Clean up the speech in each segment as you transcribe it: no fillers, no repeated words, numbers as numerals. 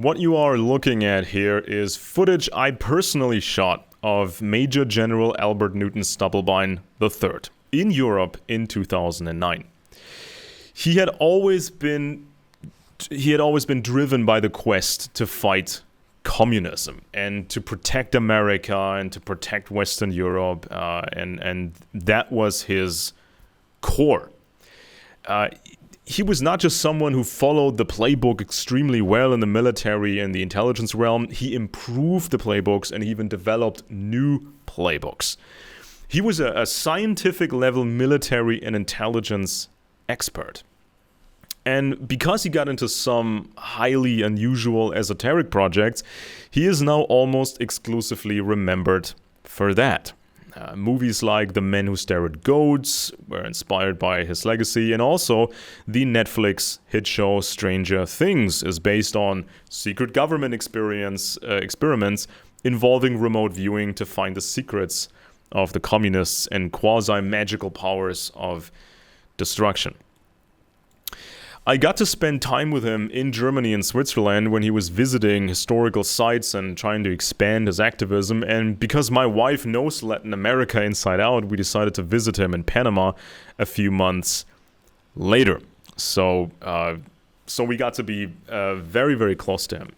What you are looking at here is footage I personally shot of Major General Albert Newton Stubblebine III in Europe in 2009. He had always been driven by the quest to fight communism and to protect America and to protect Western Europe, and that was his core. He was not just someone who followed the playbook extremely well in the military and the intelligence realm. He improved the playbooks and even developed new playbooks. He was a scientific level military and intelligence expert. And because he got into some highly unusual esoteric projects, he is now almost exclusively remembered for that. Movies like The Men Who Stare at Goats were inspired by his legacy, and also the Netflix hit show Stranger Things is based on secret government experiments involving remote viewing to find the secrets of the communists and quasi-magical powers of destruction. I got to spend time with him in Germany and Switzerland when he was visiting historical sites and trying to expand his activism. And because my wife knows Latin America inside out, we decided to visit him in Panama a few months later. So we got to be very, very close to him.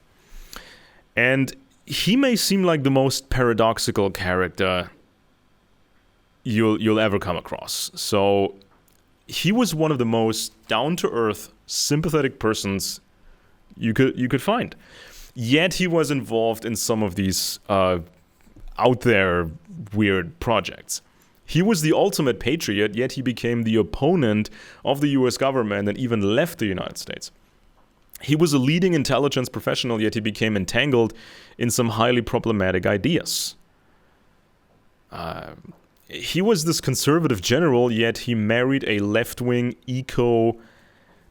And he may seem like the most paradoxical character you'll ever come across. So he was one of the most down-to-earth, sympathetic persons you could find. Yet he was involved in some of these out there weird projects. He was the ultimate patriot, yet he became the opponent of the US government and even left the United States. He was a leading intelligence professional, yet he became entangled in some highly problematic ideas. He was this conservative general, yet he married a left-wing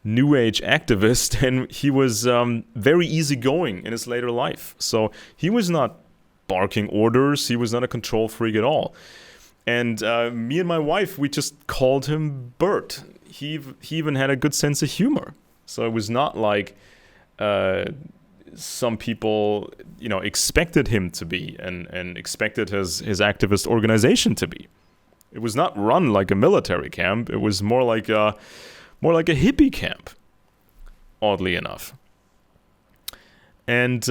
New Age activist, and he was very easygoing in his later life. So he was not barking orders. He was not a control freak at all. And me and my wife, we just called him Bert. He even had a good sense of humor. So it was not like some people, expected him to be and expected his activist organization to be. It was not run like a military camp. It was more like a hippie camp, oddly enough. And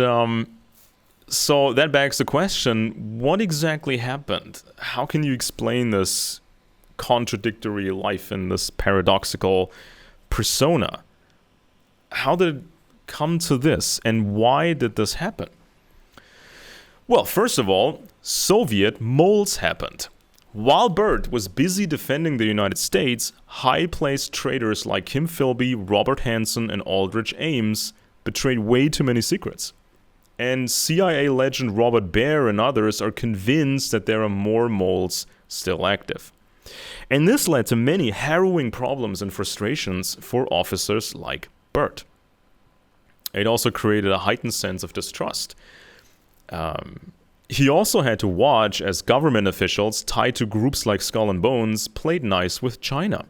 so that begs the question, what exactly happened? How can you explain this contradictory life in this paradoxical persona? How did it come to this, and why did this happen? Well, first of all, Soviet moles happened. While Bert was busy defending the United States, high-placed traitors like Kim Philby, Robert Hansen, and Aldrich Ames betrayed way too many secrets. And CIA legend Robert Baer and others are convinced that there are more moles still active. And this led to many harrowing problems and frustrations for officers like Bert. It also created a heightened sense of distrust. He also had to watch as government officials tied to groups like Skull and Bones played nice with China.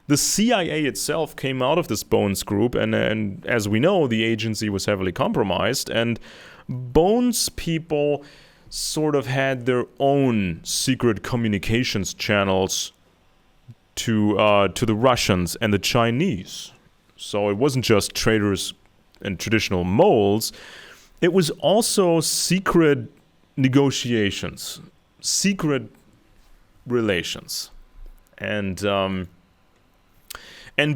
The CIA itself came out of this Bones group, and as we know, the agency was heavily compromised, and Bones people sort of had their own secret communications channels to the Russians and the Chinese. So it wasn't just traitors and traditional moles. It was also secret negotiations, secret relations, and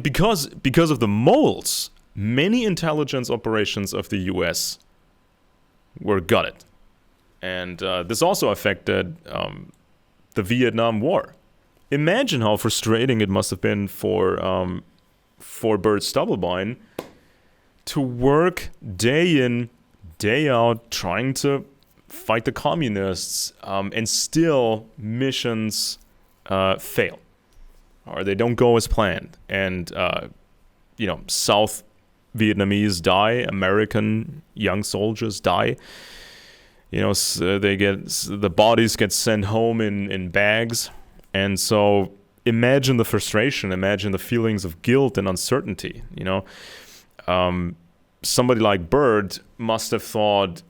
because of the moles, many intelligence operations of the U.S. were gutted, and this also affected the Vietnam War. Imagine how frustrating it must have been for Bert Stubblebine to work day in, day out, trying to fight the communists, and still missions fail, or they don't go as planned. And, South Vietnamese die, American young soldiers die. The bodies get sent home in bags. And so imagine the frustration, imagine the feelings of guilt and uncertainty, somebody like Byrd must have thought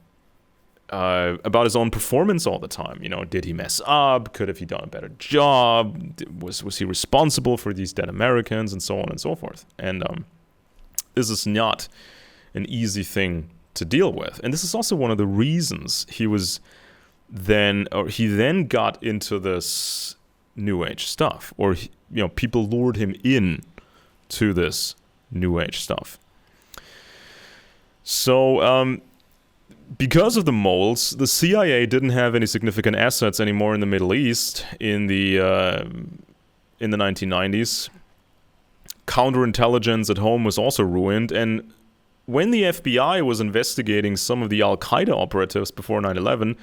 about his own performance all the time. You know, did he mess up? Could have he done a better job? Was he responsible for these dead Americans, and so on and so forth? And this is not an easy thing to deal with. And this is also one of the reasons he then got into this New Age stuff, or people lured him in to this New Age stuff. So because of the moles, the CIA didn't have any significant assets anymore in the Middle East in the 1990s. Counterintelligence at home was also ruined, and when the FBI was investigating some of the Al-Qaeda operatives before 9/11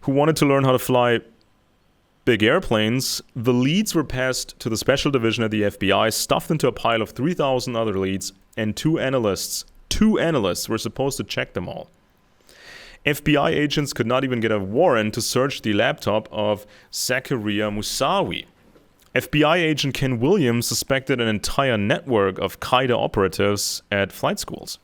who wanted to learn how to fly big airplanes, the leads were passed to the special division at the FBI, stuffed into a pile of 3,000 other leads, and two analysts were supposed to check them all. FBI agents could not even get a warrant to search the laptop of Zakaria Moussaoui. FBI agent Ken Williams suspected an entire network of Qaeda operatives at flight schools.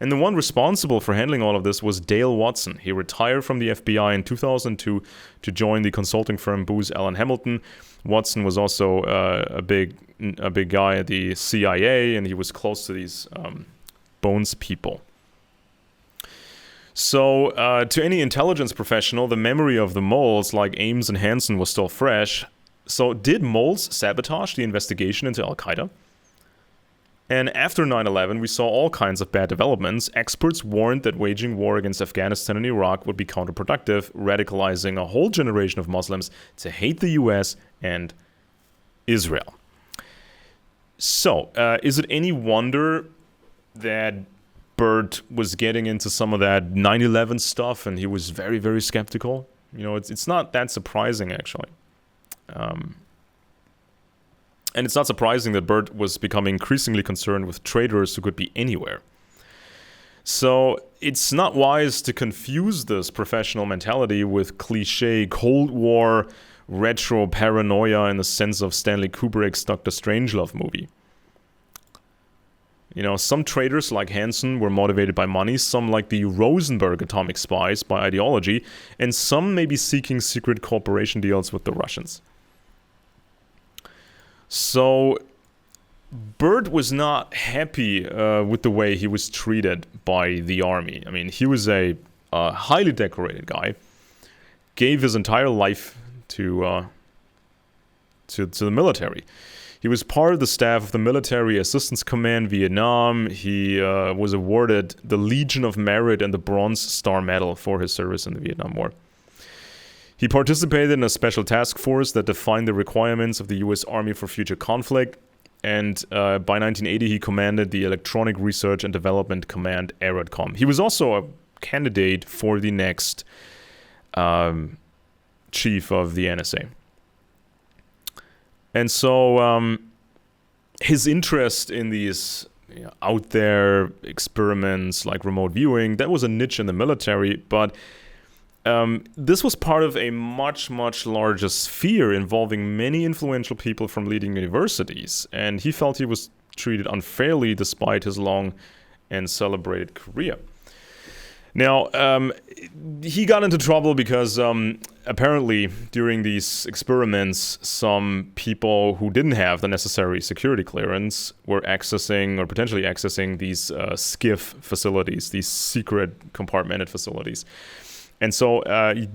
And the one responsible for handling all of this was Dale Watson. He retired from the FBI in 2002 to join the consulting firm Booz Allen Hamilton. Watson was also a big guy at the CIA, and he was close to these Bones people. So to any intelligence professional, the memory of the moles like Ames and Hansen was still fresh. So did moles sabotage the investigation into Al-Qaeda? And after 9/11, we saw all kinds of bad developments. Experts warned that waging war against Afghanistan and Iraq would be counterproductive, radicalizing a whole generation of Muslims to hate the US and Israel. So, is it any wonder that Byrd was getting into some of that 9/11 stuff and he was very, very skeptical? It's not that surprising, actually. And it's not surprising that Byrd was becoming increasingly concerned with traitors who could be anywhere. So it's not wise to confuse this professional mentality with cliche Cold War retro paranoia in the sense of Stanley Kubrick's Dr. Strangelove movie. Some traitors like Hansen were motivated by money, some like the Rosenberg atomic spies by ideology, and some may be seeking secret cooperation deals with the Russians. So Byrd was not happy with the way he was treated by the army. I mean, he was a highly decorated guy, gave his entire life to the military. He was part of the staff of the Military Assistance Command Vietnam. He was awarded the Legion of Merit and the Bronze Star Medal for his service in the Vietnam War. He participated in a special task force that defined the requirements of the U.S. Army for future conflict, and by 1980 he commanded the Electronic Research and Development Command, ARADCOM. He was also a candidate for the next chief of the NSA. And so his interest in these out there experiments like remote viewing, that was a niche in the military, but this was part of a much, much larger sphere involving many influential people from leading universities, and he felt he was treated unfairly despite his long and celebrated career. Now, he got into trouble because apparently during these experiments, some people who didn't have the necessary security clearance were accessing or potentially accessing these SCIF facilities, these secret compartmented facilities. And so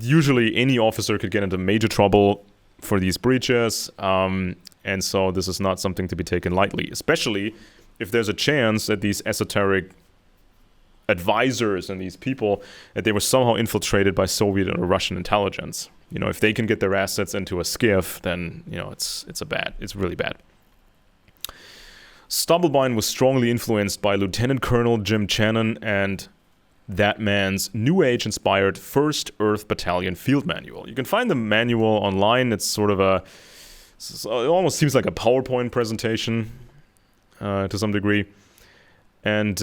usually any officer could get into major trouble for these breaches. And so this is not something to be taken lightly, especially if there's a chance that these esoteric advisors and these people, that they were somehow infiltrated by Soviet or Russian intelligence. If they can get their assets into a SCIF, then, it's really bad. Stubblebine was strongly influenced by Lieutenant Colonel Jim Channon and that man's New Age-inspired First Earth Battailon field manual. You can find the manual online. It's sort of it almost seems like a PowerPoint presentation to some degree. And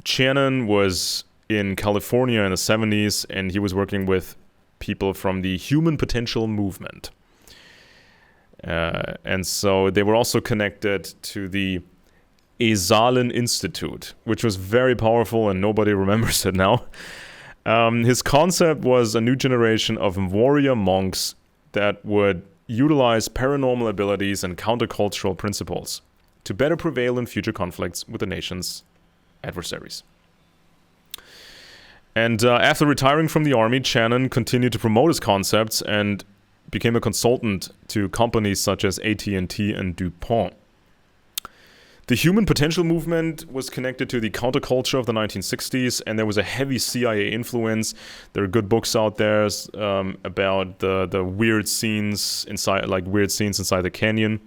Channon was in California in the 70s, and he was working with people from the Human Potential Movement. And so they were also connected to the Esalen Institute, which was very powerful and nobody remembers it now. His concept was a new generation of warrior monks that would utilize paranormal abilities and countercultural principles to better prevail in future conflicts with the nation's adversaries. And after retiring from the army, Channon continued to promote his concepts and became a consultant to companies such as AT&T and DuPont. The human potential movement was connected to the counterculture of the 1960s, and there was a heavy CIA influence. There are good books out there about the weird scenes inside the canyon.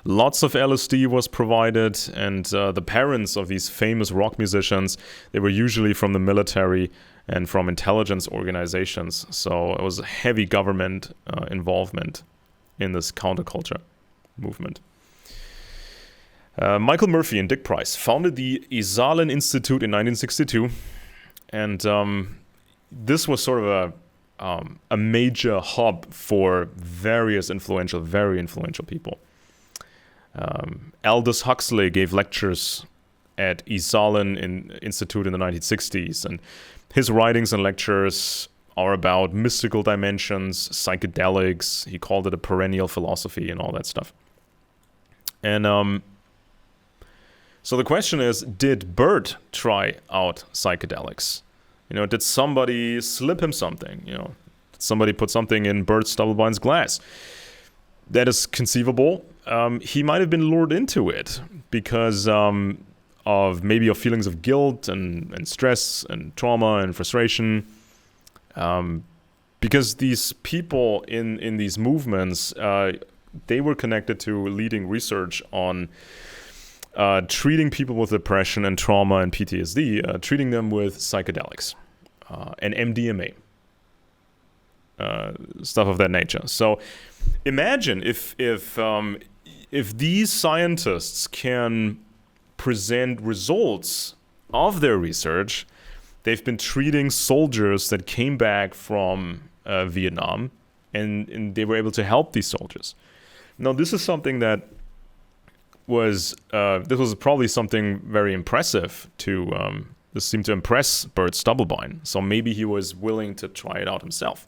Lots of LSD was provided, and the parents of these famous rock musicians, they were usually from the military and from intelligence organizations. So it was a heavy government involvement in this counterculture movement. Michael Murphy and Dick Price founded the Esalen Institute in 1962, and this was sort of a major hub for very influential people. Aldous Huxley gave lectures at Esalen Institute in the 1960s, and his writings and lectures are about mystical dimensions, psychedelics. He called it a perennial philosophy and all that stuff. And so the question is, did Bert try out psychedelics? Did somebody slip him something? Did somebody put something in Bert Stubblebine's glass? That is conceivable. He might have been lured into it because of feelings of guilt and stress and trauma and frustration. Because these people in these movements, they were connected to leading research on treating people with depression and trauma and PTSD, treating them with psychedelics and MDMA, stuff of that nature. So imagine if these scientists can present results of their research. They've been treating soldiers that came back from Vietnam, and they were able to help these soldiers. Now, this is something that was probably something very impressive to this seemed to impress Bert Stubblebine, so maybe he was willing to try it out himself.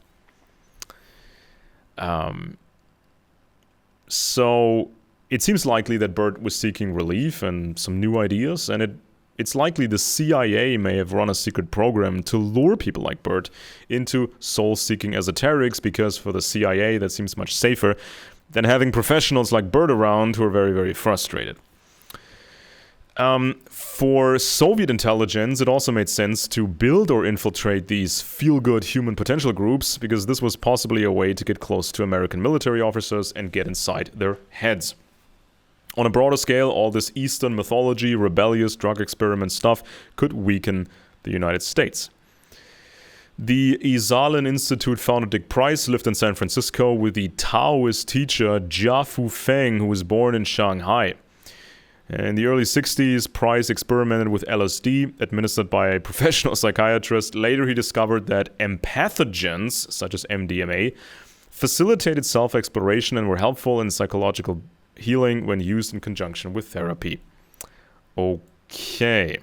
So it seems likely that Bert was seeking relief and some new ideas, and it's likely the CIA may have run a secret program to lure people like Bert into soul-seeking esoterics, because for the CIA that seems much safer than having professionals like Bert around who are very, very frustrated. For Soviet intelligence, it also made sense to build or infiltrate these feel-good human potential groups, because this was possibly a way to get close to American military officers and get inside their heads. On a broader scale, all this Eastern mythology, rebellious drug experiment stuff could weaken the United States. The Esalen Institute founder Dick Price lived in San Francisco with the Taoist teacher Jia Fu Feng, who was born in Shanghai. In the early 60s, Price experimented with LSD, administered by a professional psychiatrist. Later, he discovered that empathogens, such as MDMA, facilitated self-exploration and were helpful in psychological healing when used in conjunction with therapy. Okay.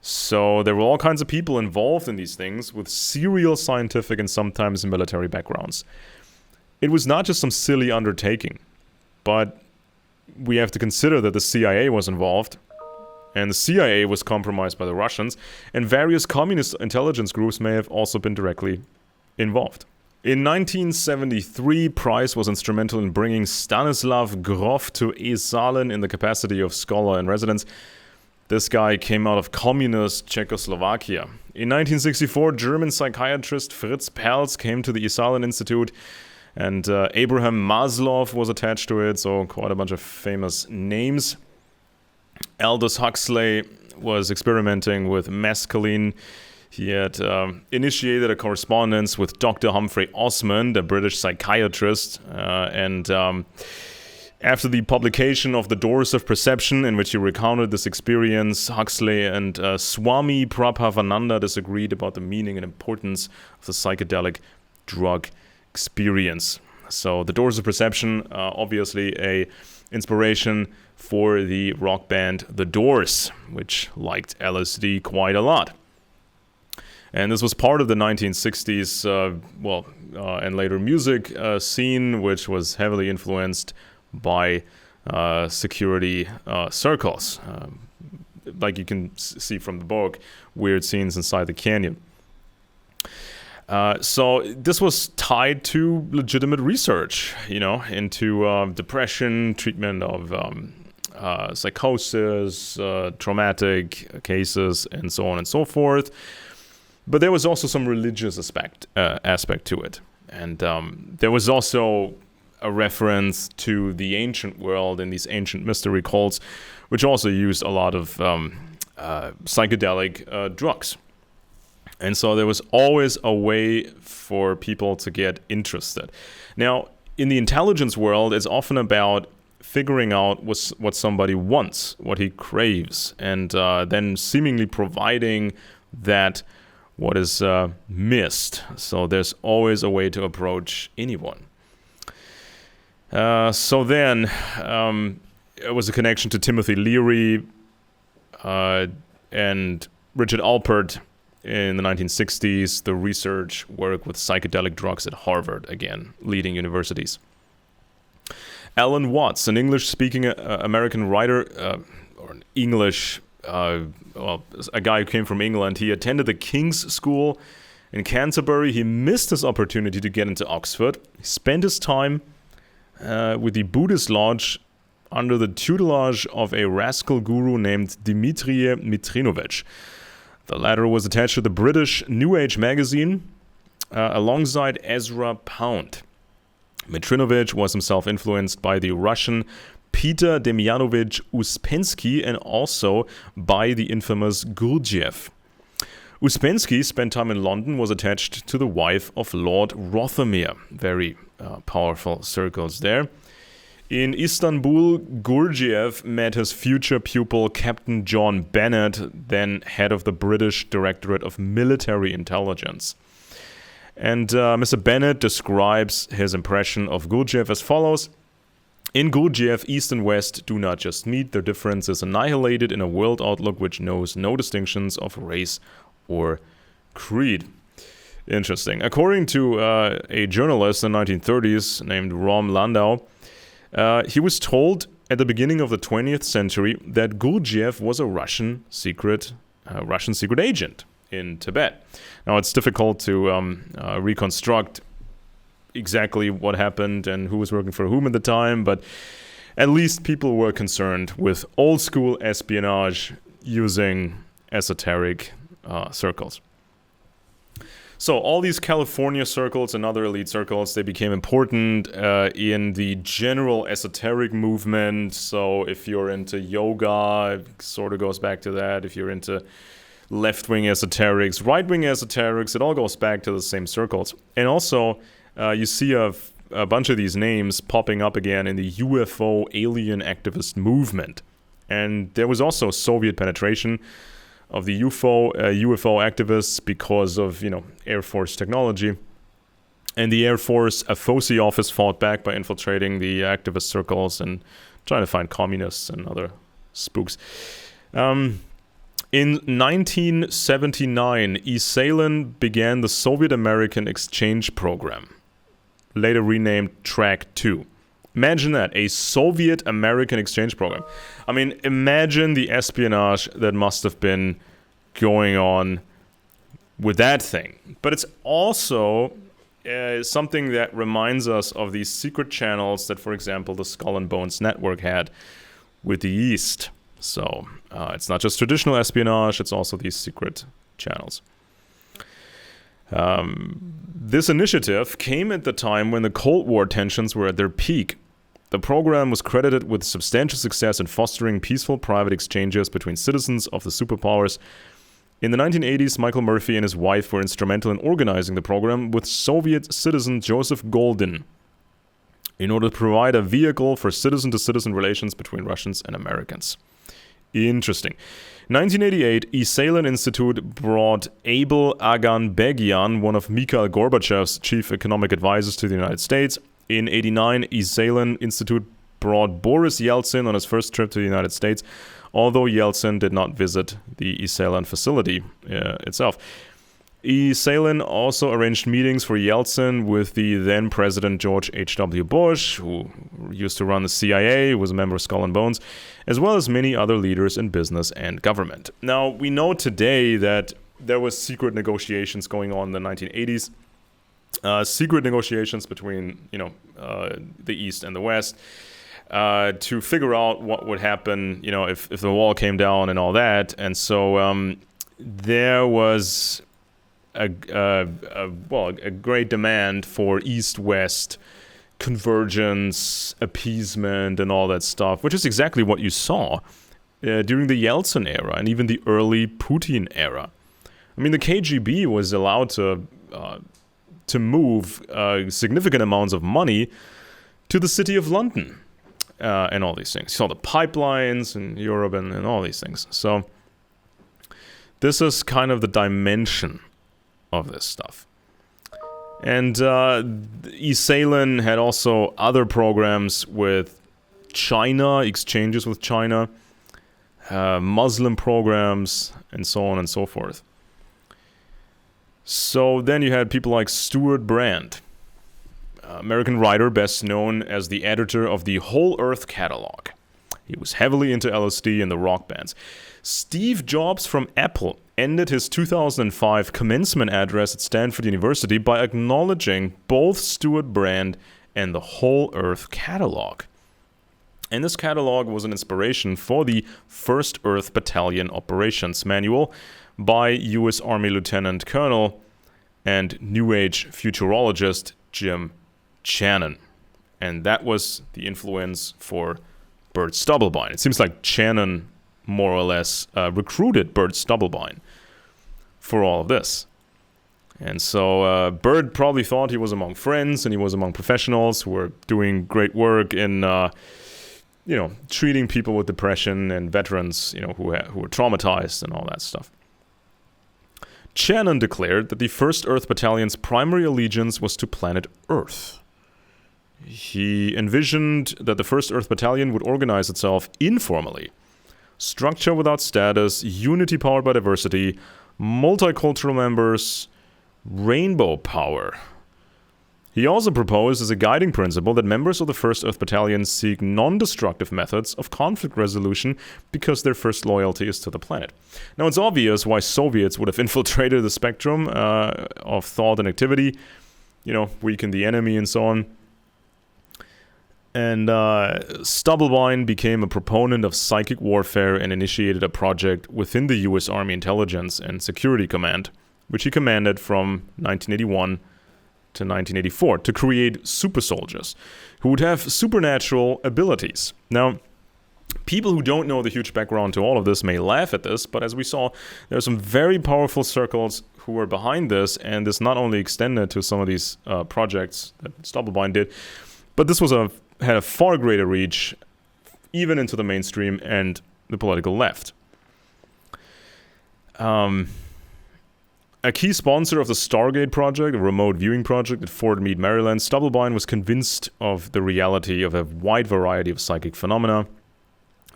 So there were all kinds of people involved in these things with serial scientific and sometimes military backgrounds. It was not just some silly undertaking, but we have to consider that the CIA was involved, and the CIA was compromised by the Russians, and various communist intelligence groups may have also been directly involved. In 1973, Price was instrumental in bringing Stanislav Grof to Esalen in the capacity of scholar in residence. This guy came out of communist Czechoslovakia. In 1964, German psychiatrist Fritz Perls came to the Esalen Institute, and Abraham Maslow was attached to it, so quite a bunch of famous names. Aldous Huxley was experimenting with mescaline. He had initiated a correspondence with Dr. Humphrey Osmond, a British psychiatrist, and after the publication of The Doors of Perception, in which he recounted this experience, Huxley and Swami Prabhavananda disagreed about the meaning and importance of the psychedelic drug experience. So The Doors of Perception, obviously a inspiration for the rock band The Doors, which liked LSD quite a lot. And this was part of the 1960s, and later music scene, which was heavily influenced by security circles. Like you can see from the book, weird scenes inside the canyon. So this was tied to legitimate research, into depression, treatment of psychosis, traumatic cases, and so on and so forth. But there was also some religious aspect to it. And there was also a reference to the ancient world and these ancient mystery cults, which also used a lot of psychedelic drugs. And so there was always a way for people to get interested. Now, in the intelligence world, it's often about figuring out what somebody wants, what he craves, and then seemingly providing that what is missed. So there's always a way to approach anyone. So then it was a connection to Timothy Leary and Richard Alpert in the 1960s, the research work with psychedelic drugs at Harvard, again, leading universities. Alan Watts, an English-speaking American writer, or an English a guy who came from England. He attended the King's School in Canterbury. He missed his opportunity to get into Oxford. He spent his time with the Buddhist lodge under the tutelage of a rascal guru named Dmitri Mitrinovich. The latter was attached to the British New Age magazine alongside Ezra Pound. Mitrinovich was himself influenced by the Russian Peter Demyanovich Uspensky and also by the infamous Gurdjieff. Uspensky spent time in London, was attached to the wife of Lord Rothermere. Very powerful circles there. In Istanbul, Gurdjieff met his future pupil, Captain John Bennett, then head of the British Directorate of Military Intelligence. And Mr. Bennett describes his impression of Gurdjieff as follows. In Gurdjieff, East and West do not just meet, their difference is annihilated in a world outlook which knows no distinctions of race or creed. Interesting. According to a journalist in the 1930s named Rom Landau, he was told at the beginning of the 20th century that Gurdjieff was a Russian secret agent in Tibet. Now, it's difficult to reconstruct exactly what happened and who was working for whom at the time, but at least people were concerned with old school espionage using esoteric circles. So all these California circles and other elite circles, they became important in the general esoteric movement. So if you're into yoga, it sort of goes back to that. If you're into left-wing esoterics, right-wing esoterics, it all goes back to the same circles. And also, you see a bunch of these names popping up again in the UFO alien activist movement. And there was also Soviet penetration of the UFO activists because of, Air Force technology. And the Air Force FOSI office fought back by infiltrating the activist circles and trying to find communists and other spooks. In 1979, Esalin began the Soviet-American exchange program, later renamed Track 2. Imagine that, a Soviet-American exchange program. I mean, imagine the espionage that must have been going on with that thing. But it's also something that reminds us of these secret channels that, for example, the Skull and Bones network had with the East. So it's not just traditional espionage, it's also these secret channels. This initiative came at the time when the Cold War tensions were at their peak. The program was credited with substantial success in fostering peaceful private exchanges between citizens of the superpowers. In the 1980s, Michael Murphy and his wife were instrumental in organizing the program with Soviet citizen Joseph Goldin in order to provide a vehicle for citizen-to-citizen relations between Russians and Americans. Interesting. In 1988, Esalin Institute brought Abel Aganbegian, one of Mikhail Gorbachev's chief economic advisors, to the United States. In 1989, Esalin Institute brought Boris Yeltsin on his first trip to the United States, although Yeltsin did not visit the Battailon facility itself. Battailon also arranged meetings for Yeltsin with the then President George H.W. Bush, who used to run the CIA, who was a member of Skull and Bones, as well as many other leaders in business and government. Now, we know today that there was secret negotiations going on in the 1980s. Secret negotiations between, the East and the West to figure out what would happen, if the wall came down and all that. And so there was a great demand for East-West convergence, appeasement, and all that stuff, which is exactly what you saw during the Yeltsin era and even the early Putin era. I mean, the KGB was allowed to move significant amounts of money to the city of London and all these things. You saw the pipelines in Europe and all these things. So this is kind of the dimension of this stuff. And Battailon had also other programs with China, exchanges with China, Muslim programs, and so on and so forth. So then you had people like Stuart Brand, American writer best known as the editor of the Whole Earth catalog. He was heavily into LSD and the rock bands. Steve Jobs from Apple ended his 2005 commencement address at Stanford University by acknowledging both Stuart Brand and the Whole Earth catalog. And this catalog was an inspiration for the First Earth Battailon Operations Manual by U.S. Army Lieutenant Colonel and New Age futurologist Jim Channon. And that was the influence for Bert Stubblebine. It seems like Channon more or less recruited Bert Stubblebine for all of this. And so Bert probably thought he was among friends and he was among professionals who were doing great work in, treating people with depression and veterans, who were traumatized and all that stuff. Channon declared that the First Earth Battalion's primary allegiance was to planet Earth. He envisioned that the First Earth Battalion would organize itself informally. Structure without status, unity powered by diversity, multicultural members, rainbow power. He also proposed as a guiding principle that members of the First Earth Battalion seek non-destructive methods of conflict resolution because their first loyalty is to the planet. Now, it's obvious why Soviets would have infiltrated the spectrum of thought and activity, weaken the enemy and so on. And Stubblebine became a proponent of psychic warfare and initiated a project within the U.S. Army Intelligence and Security Command, which he commanded from 1981 to 1984 to create super soldiers who would have supernatural abilities. Now, people who don't know the huge background to all of this may laugh at this, but as we saw, there are some very powerful circles who were behind this, and this not only extended to some of these projects that Stubblebine did, but this had a far greater reach, even into the mainstream and the political left. A key sponsor of the Stargate project, a remote viewing project at Fort Meade, Maryland, Stubblebine was convinced of the reality of a wide variety of psychic phenomena.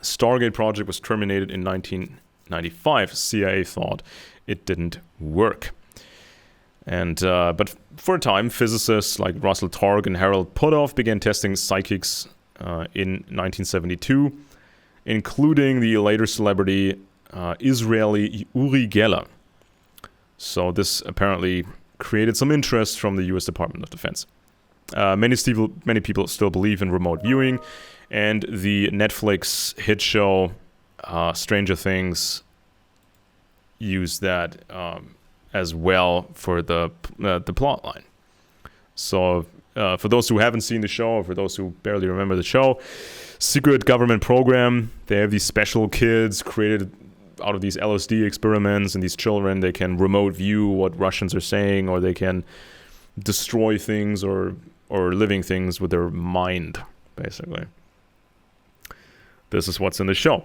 Stargate project was terminated in 1995. CIA thought it didn't work. And but for a time, physicists like Russell Targ and Harold Puthoff began testing psychics in 1972, including the later celebrity Israeli Uri Geller. So this apparently created some interest from the U.S. Department of Defense. Many people still believe in remote viewing, and the Netflix hit show Stranger Things used that as well for the plot line. So for those who haven't seen the show, or for those who barely remember the show, secret government program. They have these special kids created out of these LSD experiments, and these children, they can remote view what Russians are saying, or they can destroy things or living things with their mind, basically. This is what's in the show.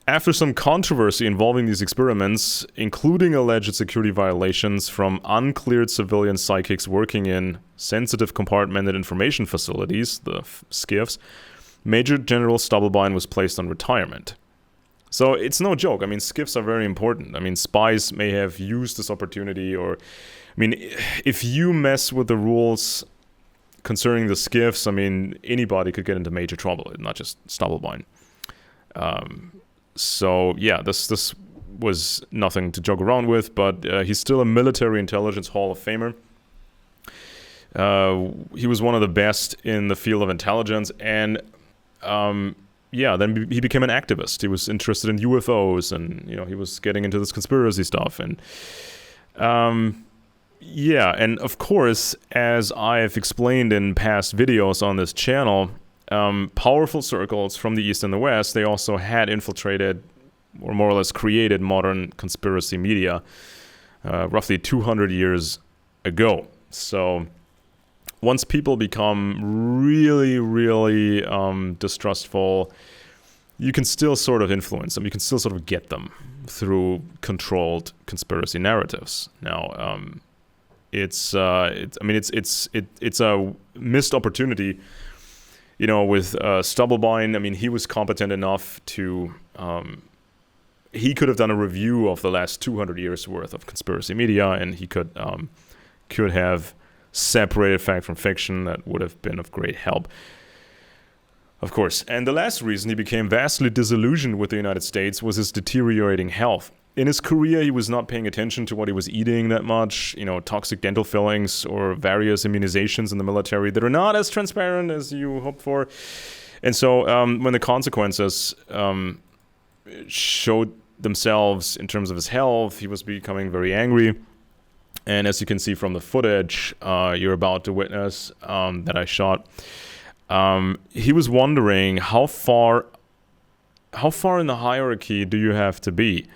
After some controversy involving these experiments, including alleged security violations from uncleared civilian psychics working in sensitive compartmented information facilities, the SCIFs, Major General Stubblebine was placed on retirement. So it's no joke. I mean, SCIFs are very important. I mean, spies may have used this opportunity, or, I mean, if you mess with the rules concerning the SCIFs, I mean, anybody could get into major trouble, not just Stubblebine. So yeah, this was nothing to joke around with, but he's still a military intelligence Hall of Famer. He was one of the best in the field of intelligence, and then he became an activist. He was interested in UFOs, and he was getting into this conspiracy stuff, and and of course, as I've explained in past videos on this channel, powerful circles from the East and the West, they also had infiltrated or more or less created modern conspiracy media roughly 200 years ago. So once people become really, really distrustful, you can still sort of influence them. You can still sort of get them through controlled conspiracy narratives. Now, it's a missed opportunity. With Stubblebine, I mean, he was competent enough to, he could have done a review of the last 200 years worth of conspiracy media, and he could have separated fact from fiction. That would have been of great help, of course. And the last reason he became vastly disillusioned with the United States was his deteriorating health. In his career, he was not paying attention to what he was eating that much, toxic dental fillings or various immunizations in the military that are not as transparent as you hoped for. And so when the consequences showed themselves in terms of his health, he was becoming very angry. And as you can see from the footage you're about to witness that I shot, he was wondering how far in the hierarchy do you have to be?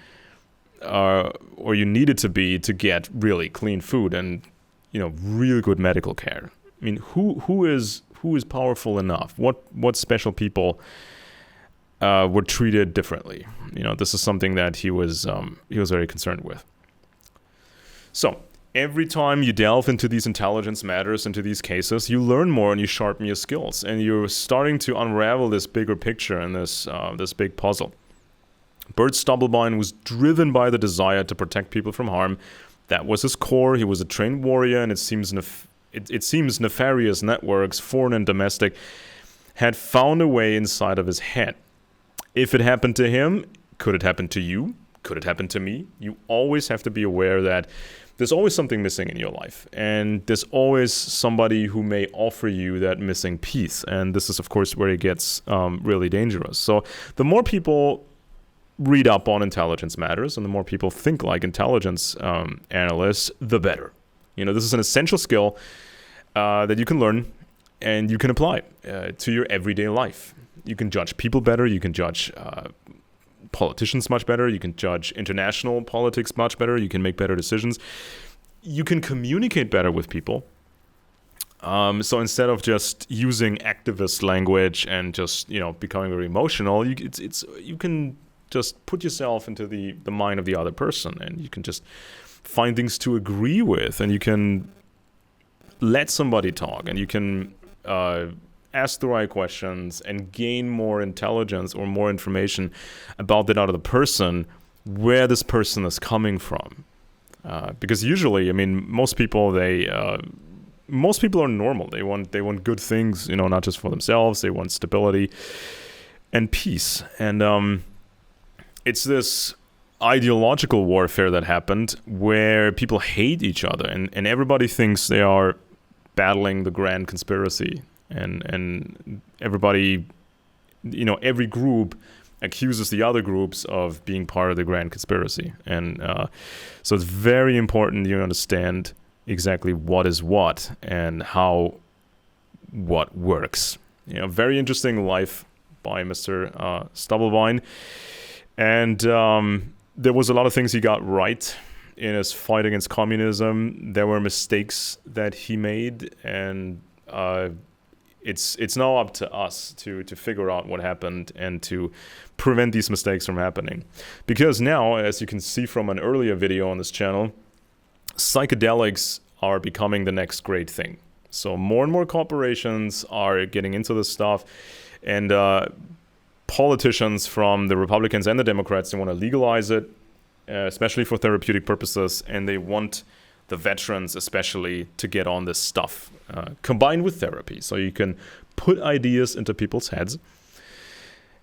Or you needed to be to get really clean food and really good medical care. I mean, who is powerful enough? What special people were treated differently? This is something that he was very concerned with. So every time you delve into these intelligence matters, into these cases, you learn more and you sharpen your skills, and you're starting to unravel this bigger picture and this big puzzle. Bert Stubblebine was driven by the desire to protect people from harm. That was his core. He was a trained warrior, and it seems nefarious networks, foreign and domestic, had found a way inside of his head. If it happened to him, could it happen to you? Could it happen to me? You always have to be aware that there's always something missing in your life, and there's always somebody who may offer you that missing piece. And this is, of course, where it gets really dangerous. So the more people read up on intelligence matters, and the more people think like intelligence analysts, the better. This is an essential skill that you can learn and you can apply to your everyday life. You can judge people better. You can judge politicians much better. You can judge international politics much better. You can make better decisions. You can communicate better with people. So instead of just using activist language and just becoming very emotional, you can just put yourself into the mind of the other person, and you can just find things to agree with, and you can let somebody talk, and you can ask the right questions and gain more intelligence or more information about that other person, where this person is coming from. Because usually, I mean, most people are normal. They want good things, not just for themselves. They want stability and peace. And it's this ideological warfare that happened where people hate each other, and everybody thinks they are battling the grand conspiracy, and everybody, every group accuses the other groups of being part of the grand conspiracy. And so it's very important you understand exactly what is what and how what works. Very interesting life by Mr. Stubblebine. And there was a lot of things he got right in his fight against communism. There were mistakes that he made, and it's now up to us to figure out what happened and to prevent these mistakes from happening. Because now, as you can see from an earlier video on this channel, psychedelics are becoming the next great thing. So more and more corporations are getting into this stuff, and politicians from the Republicans and the Democrats, they want to legalize it, especially for therapeutic purposes, and they want the veterans especially to get on this stuff, combined with therapy, so you can put ideas into people's heads.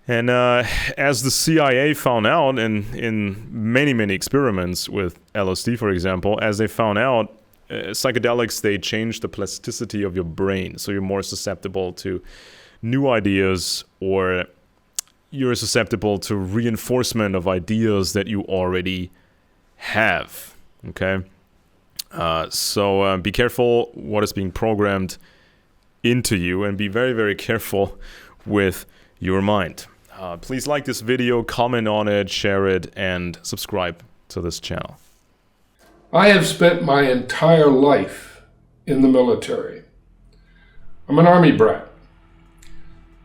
And as the CIA found out in many experiments with LSD, for example, as they found out, psychedelics, they change the plasticity of your brain, so you're more susceptible to new ideas, or you're susceptible to reinforcement of ideas that you already have. Okay? So be careful what is being programmed into you, and be very careful with your mind. Please like this video, comment on it, share it, and subscribe to this channel. I have spent my entire life in the military. I'm an Army brat.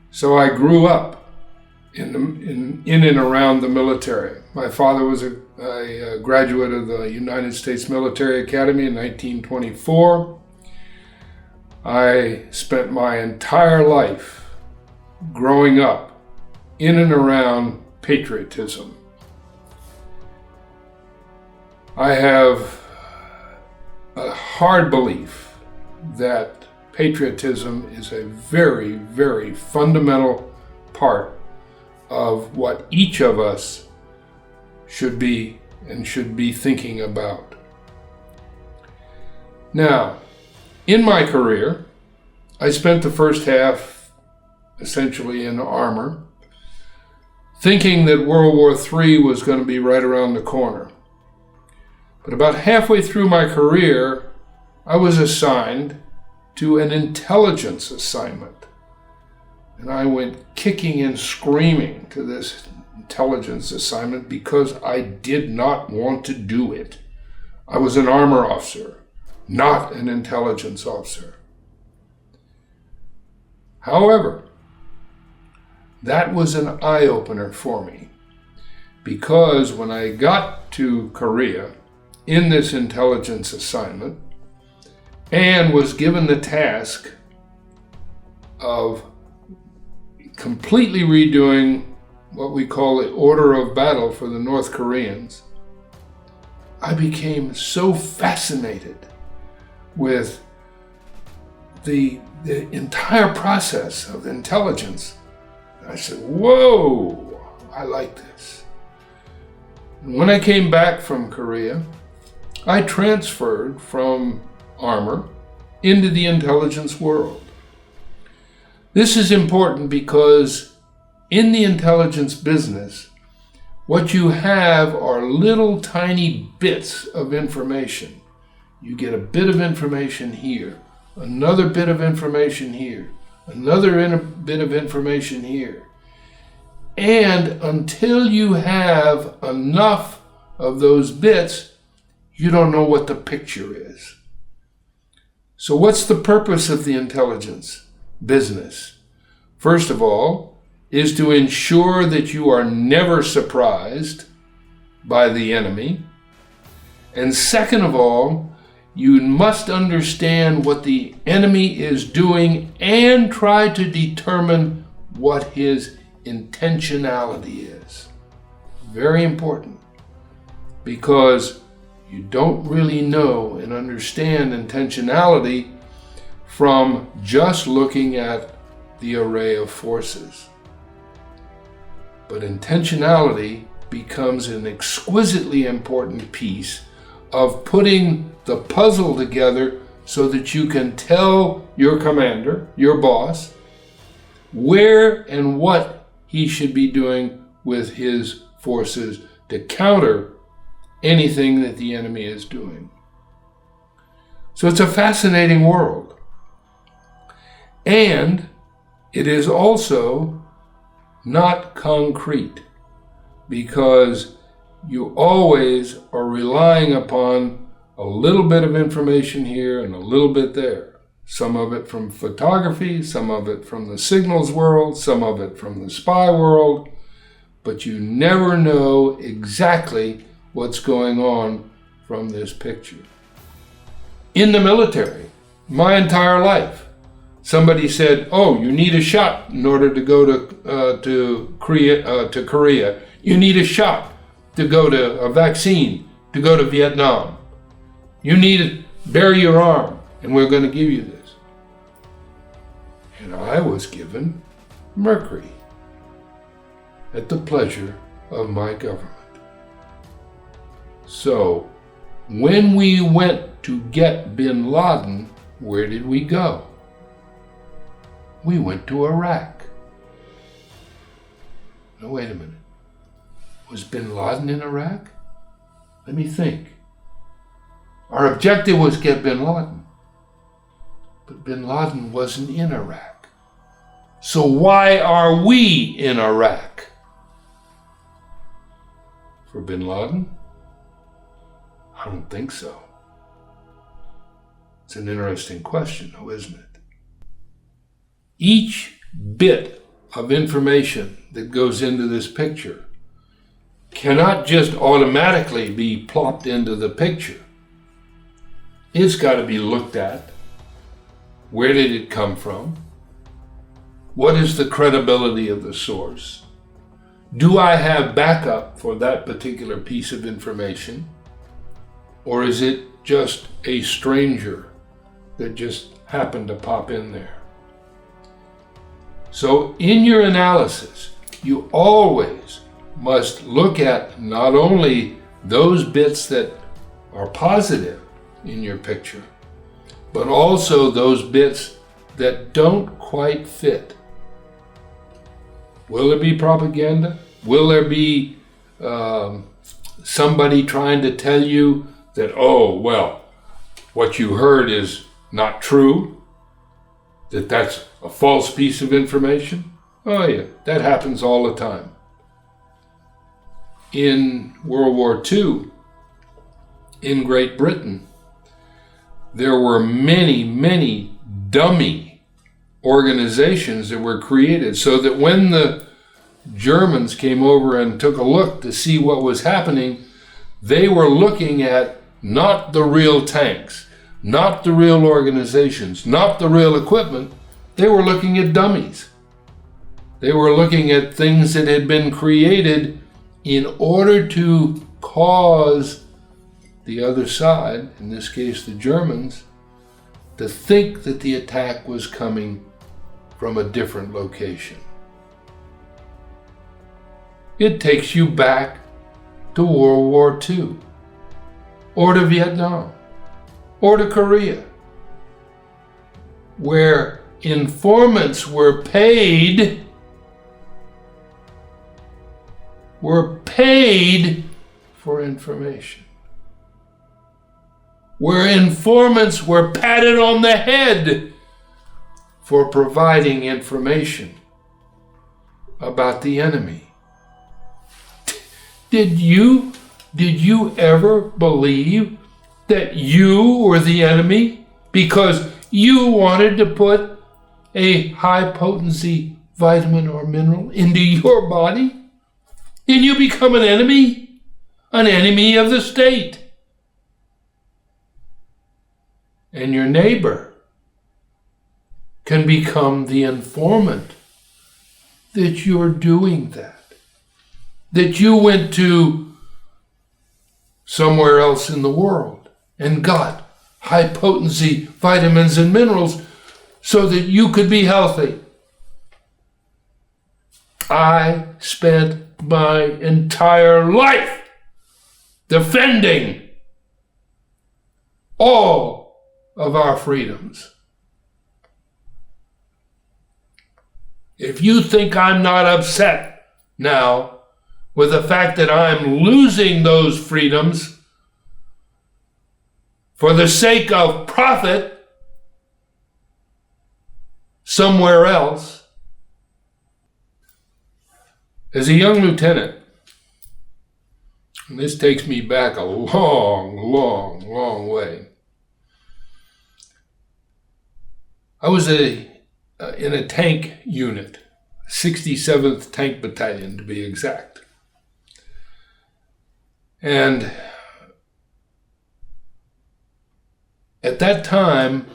So I grew up in and around the military. My father was a graduate of the United States Military Academy in 1924. I spent my entire life growing up in and around patriotism. I have a hard belief that patriotism is a very fundamental part of what each of us should be thinking about. Now, in my career, I spent the first half essentially in armor, thinking that World War III was going to be right around the corner. But about halfway through my career, I was assigned to an intelligence assignment. And I went kicking and screaming to this intelligence assignment because I did not want to do it. I was an armor officer, not an intelligence officer. However, that was an eye-opener for me, because when I got to Korea in this intelligence assignment and was given the task of completely redoing what we call the order of battle for the North Koreans, I became so fascinated with the entire process of intelligence. I said, whoa, I like this. And when I came back from Korea, I transferred from armor into the intelligence world. This is important because in the intelligence business, what you have are little tiny bits of information. You get a bit of information here, another bit of information here, another bit of information here. And until you have enough of those bits, you don't know what the picture is. So what's the purpose of the intelligence business? First of all, is to ensure that you are never surprised by the enemy. And second of all, you must understand what the enemy is doing and try to determine what his intentionality is. Very important, because you don't really know and understand intentionality from just looking at the array of forces. But intentionality becomes an exquisitely important piece of putting the puzzle together so that you can tell your commander, your boss, where and what he should be doing with his forces to counter anything that the enemy is doing. So it's a fascinating world. And it is also not concrete, because you always are relying upon a little bit of information here and a little bit there. Some of it from photography, some of it from the signals world, some of it from the spy world, but you never know exactly what's going on from this picture. In the military, my entire life, somebody said, "Oh, you need a shot in order to go to Korea. You need a shot to go to a vaccine to go to Vietnam. You need to bury your arm, and we're going to give you this." And I was given mercury at the pleasure of my government. So, when we went to get bin Laden, where did we go? We went to Iraq. No, wait a minute. Was bin Laden in Iraq? Let me think. Our objective was get bin Laden. But bin Laden wasn't in Iraq. So why are we in Iraq? For bin Laden? I don't think so. It's an interesting question, though, isn't it? Each bit of information that goes into this picture cannot just automatically be plopped into the picture. It's got to be looked at. Where did it come from? What is the credibility of the source? Do I have backup for that particular piece of information? Or is it just a stranger that just happened to pop in there? So in your analysis, you always must look at not only those bits that are positive in your picture, but also those bits that don't quite fit. Will there be propaganda? Will there be somebody trying to tell you that, oh, well, what you heard is not true? That that's a false piece of information? Oh yeah, that happens all the time. In World War II, in Great Britain, there were many, many dummy organizations that were created so that when the Germans came over and took a look to see what was happening, they were looking at not the real tanks, not the real organizations, not the real equipment. They were looking at dummies. They were looking at things that had been created in order to cause the other side, in this case the Germans, to think that the attack was coming from a different location. It takes you back to World War II, or to Vietnam, or to Korea, where informants were paid for information, where informants were patted on the head for providing information about the enemy. Did you ever believe that you were the enemy because you wanted to put a high potency vitamin or mineral into your body? Did you become an enemy? An enemy of the state? And your neighbor can become the informant that you're doing that. That you went to somewhere else in the world and got high potency vitamins and minerals so that you could be healthy. I spent my entire life defending all of our freedoms. If you think I'm not upset now with the fact that I'm losing those freedoms for the sake of profit somewhere else, as a young lieutenant, and this takes me back a long way, I was in a tank unit, 67th Tank Battalion to be exact. And at that time,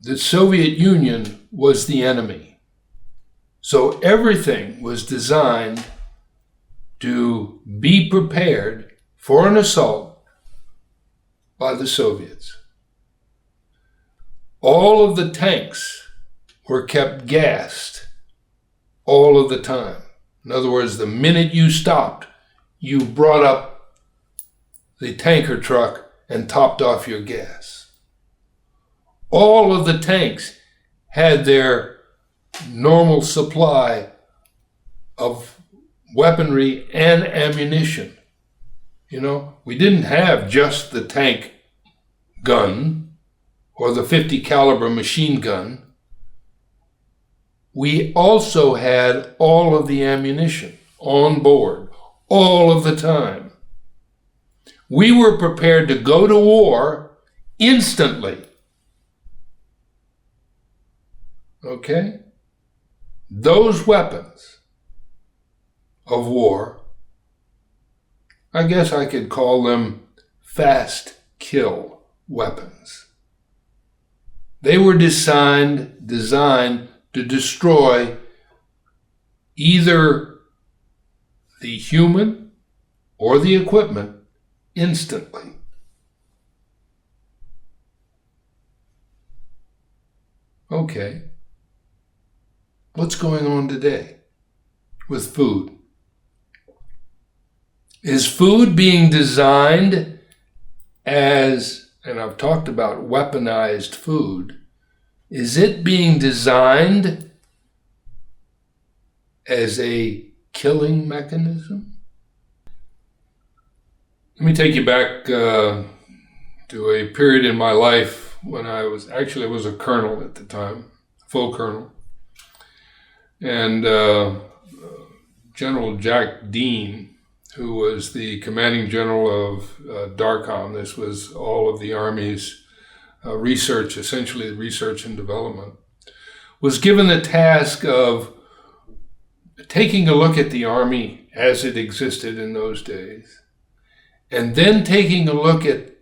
the Soviet Union was the enemy. So everything was designed to be prepared for an assault by the Soviets. All of the tanks were kept gassed all of the time. In other words, the minute you stopped, you brought up the tanker truck and topped off your gas. All of the tanks had their normal supply of weaponry and ammunition. You know, we didn't have just the tank gun or the 50 caliber machine gun. We also had all of the ammunition on board all of the time. We were prepared to go to war instantly. Okay? Those weapons of war, I guess I could call them fast kill weapons. They were designed to destroy either the human or the equipment instantly. Okay. What's going on today with food? Is food being designed as, and I've talked about weaponized food, is it being designed as a killing mechanism? Let me take you back to a period in my life when I was a colonel at the time, full colonel. And General Jack Dean, who was the commanding general of DARCOM, this was all of the Army's research, essentially research and development, was given the task of taking a look at the Army as it existed in those days, and then taking a look at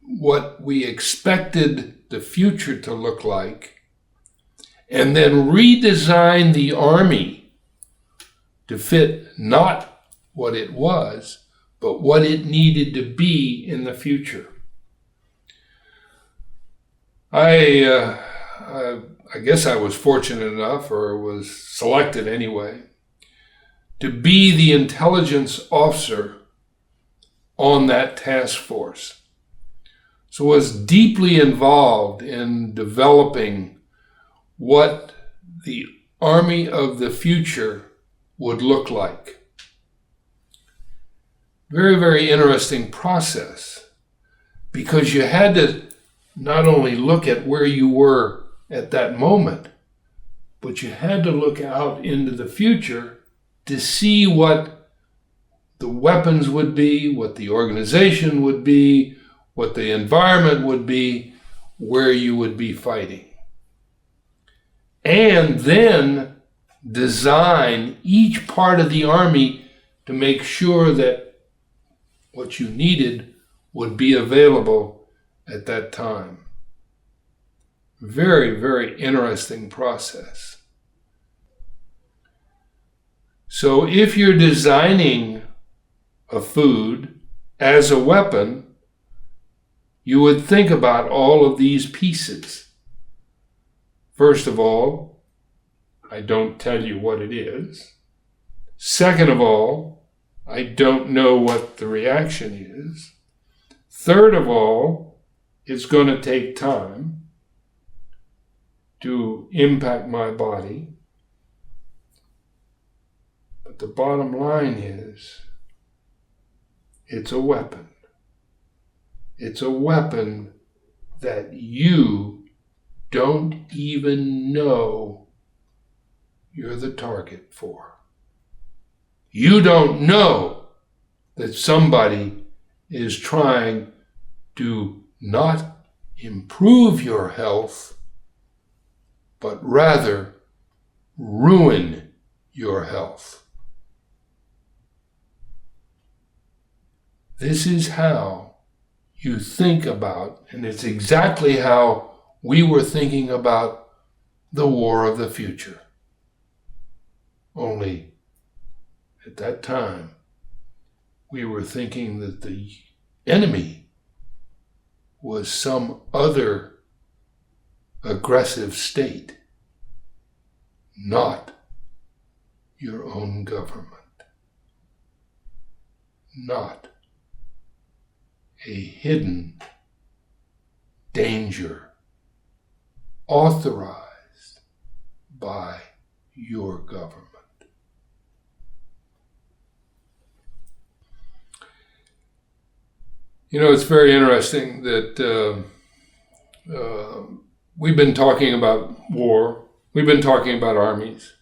what we expected the future to look like, and then redesign the Army to fit not what it was, but what it needed to be in the future. I guess I was fortunate enough, or was selected anyway, to be the intelligence officer on that task force. So I was deeply involved in developing what the Army of the future would look like. Very, very interesting process, because you had to not only look at where you were at that moment, but you had to look out into the future to see what the weapons would be, what the organization would be, what the environment would be, where you would be fighting. And then design each part of the Army to make sure that what you needed would be available at that time. Very, very interesting process. So if you're designing a food as a weapon, you would think about all of these pieces. First of all, I don't tell you what it is. Second of all, I don't know what the reaction is. Third of all, it's going to take time to impact my body. But the bottom line is, it's a weapon. It's a weapon that you don't even know you're the target for. You don't know that somebody is trying to not improve your health, but rather ruin your health. This is how you think about, and it's exactly how we were thinking about the war of the future. Only at that time, we were thinking that the enemy was some other aggressive state, not your own government, not a hidden danger authorized by your government. You know, it's very interesting that we've been talking about war, we've been talking about armies,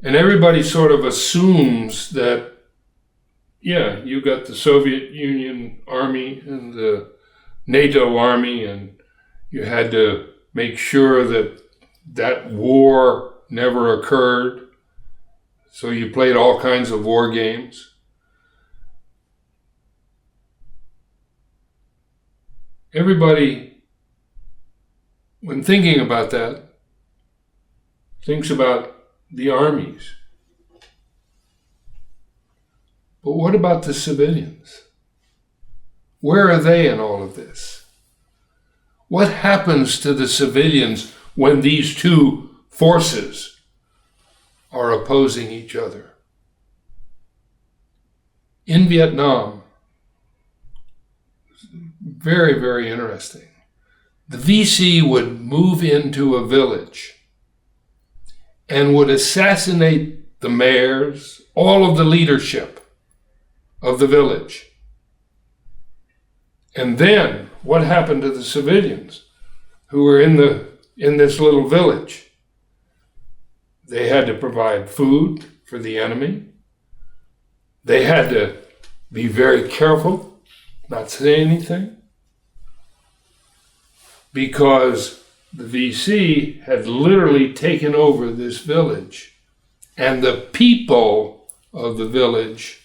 and everybody sort of assumes that, yeah, you got the Soviet Union army and the NATO army, and you had to make sure that that war never occurred, so you played all kinds of war games. Everybody, when thinking about that, thinks about the armies. But what about the civilians? Where are they in all of this? What happens to the civilians when these two forces are opposing each other? In Vietnam, very, very interesting. The VC would move into a village and would assassinate the mayors, all of the leadership of the village. And then what happened to the civilians who were in this little village? They had to provide food for the enemy. They had to be very careful, not say anything, because the VC had literally taken over this village, and the people of the village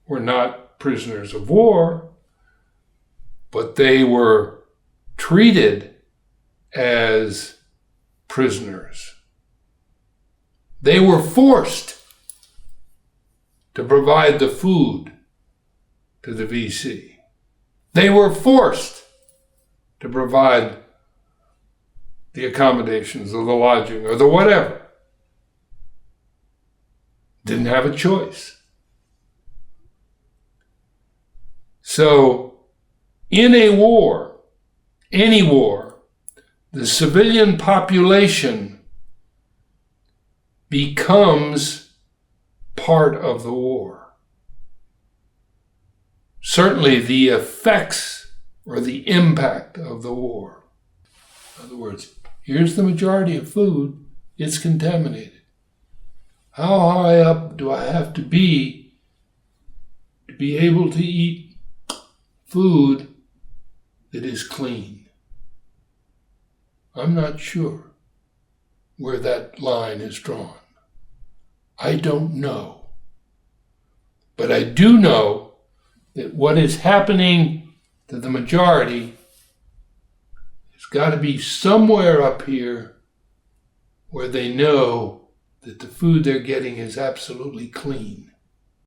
were not prisoners of war, but they were treated as prisoners. They were forced to provide the food to the VC. They were forced to provide the accommodations or the lodging or the whatever. Didn't have a choice. So, in a war, any war, the civilian population becomes part of the war. Certainly the effects or the impact of the war. In other words, here's the majority of food, it's contaminated. How high up do I have to be able to eat food that is clean? I'm not sure where that line is drawn. I don't know. But I do know that what is happening to the majority has got to be somewhere up here where they know that the food they're getting is absolutely clean.